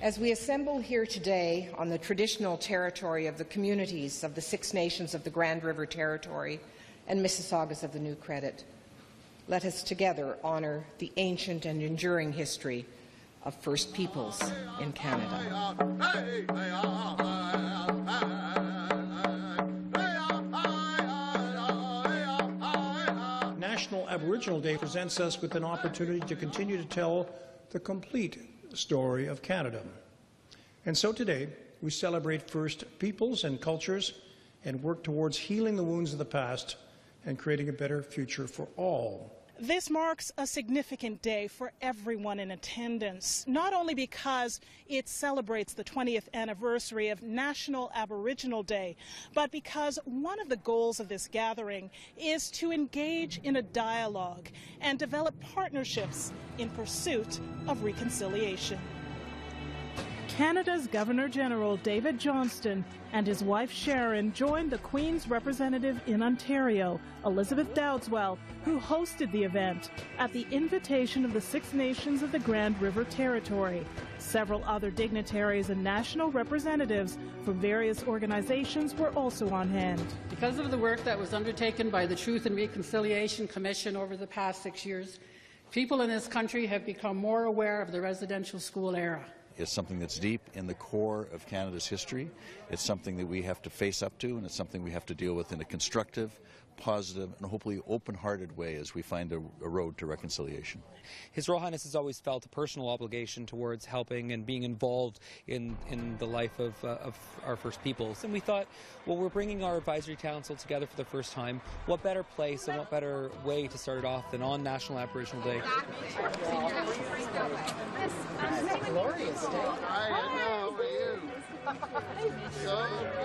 As we assemble here today on the traditional territory of the communities of the Six Nations of the Grand River Territory and Mississaugas of the New Credit, let us together honour the ancient and enduring history of First Peoples in Canada. National Aboriginal Day presents us with an opportunity to continue to tell the complete story of Canada. And so today, we celebrate First Peoples and cultures and work towards healing the wounds of the past and creating a better future for all. This marks a significant day for everyone in attendance, not only because it celebrates the 20th anniversary of National Aboriginal Day, but because one of the goals of this gathering is to engage in a dialogue and develop partnerships in pursuit of reconciliation. Canada's Governor-General David Johnston and his wife Sharon joined the Queen's representative in Ontario, Elizabeth Dowdeswell, who hosted the event at the invitation of the Six Nations of the Grand River Territory. Several other dignitaries and national representatives from various organizations were also on hand. Because of the work that was undertaken by the Truth and Reconciliation Commission over the past 6 years, people in this country have become more aware of the residential school era. It's something that's deep in the core of Canada's history. It's something that we have to face up to, and it's something we have to deal with in a constructive, positive, and hopefully open-hearted way as we find a road to reconciliation. His Royal Highness has always felt a personal obligation towards helping and being involved in the life of our First Peoples. And we thought, well, we're bringing our advisory council together for the first time. What better place and what better way to start it off than on National Aboriginal Day?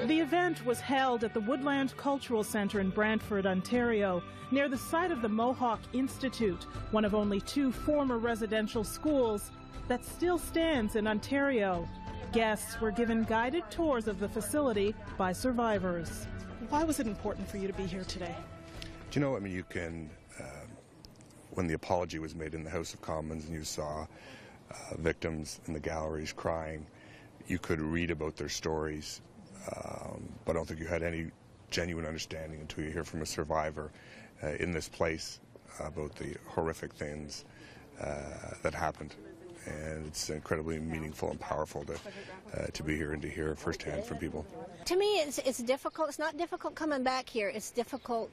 The event was held at the Woodland Cultural Centre in Brantford, Ontario, near the site of the Mohawk Institute, one of only 2 former residential schools that still stands in Ontario. Guests were given guided tours of the facility by survivors. Why was it important for you to be here today? Do you know, I mean, you can, when the apology was made in the House of Commons and you saw victims in the galleries crying, you could read about their stories, but I don't think you had any genuine understanding until you hear from a survivor in this place about the horrific things that happened. And it's incredibly meaningful and powerful to be here and to hear firsthand from people. To me, it's difficult. It's not difficult coming back here. It's difficult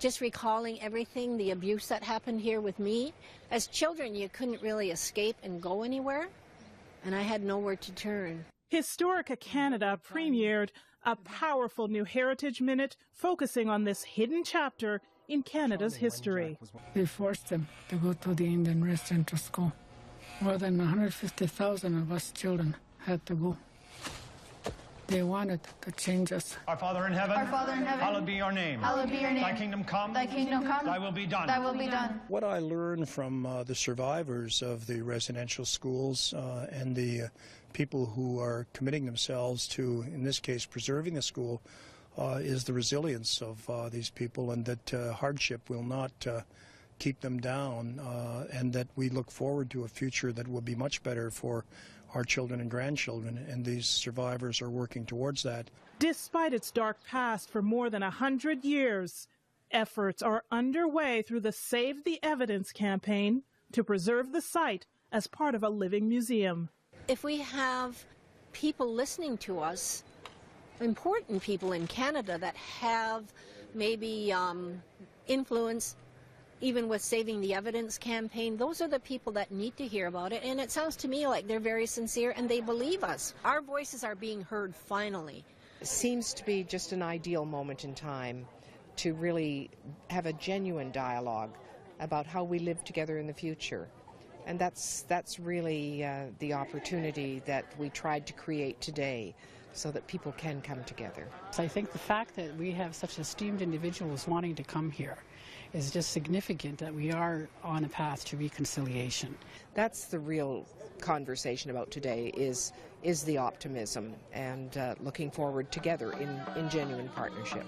just recalling everything, the abuse that happened here with me. As children, you couldn't really escape and go anywhere, and I had nowhere to turn. Historica Canada premiered a powerful new Heritage Minute focusing on this hidden chapter in Canada's history. They forced them to go to the Indian residential school. More than 150,000 of us children had to go. They wanted to change us. Our Father in heaven, hallowed be your name. Hallowed be your name. Thy kingdom come. Thy kingdom come. Thy will be done. Thy will be done. What I learned from the survivors of the residential schools and the people who are committing themselves to, in this case, preserving the school, is the resilience of these people, and that hardship will not keep them down, and that we look forward to a future that will be much better for our children and grandchildren, and these survivors are working towards that. Despite its dark past for more than 100 years, efforts are underway through the Save the Evidence campaign to preserve the site as part of a living museum. If we have people listening to us, important people in Canada that have maybe influence, even with Saving the Evidence campaign, those are the people that need to hear about it. And it sounds to me like they're very sincere and they believe us. Our voices are being heard finally. It seems to be just an ideal moment in time to really have a genuine dialogue about how we live together in the future. And that's really the opportunity that we tried to create today, so that people can come together. So I think the fact that we have such esteemed individuals wanting to come here is just significant, that we are on a path to reconciliation. That's the real conversation about today, is the optimism and looking forward together in genuine partnership.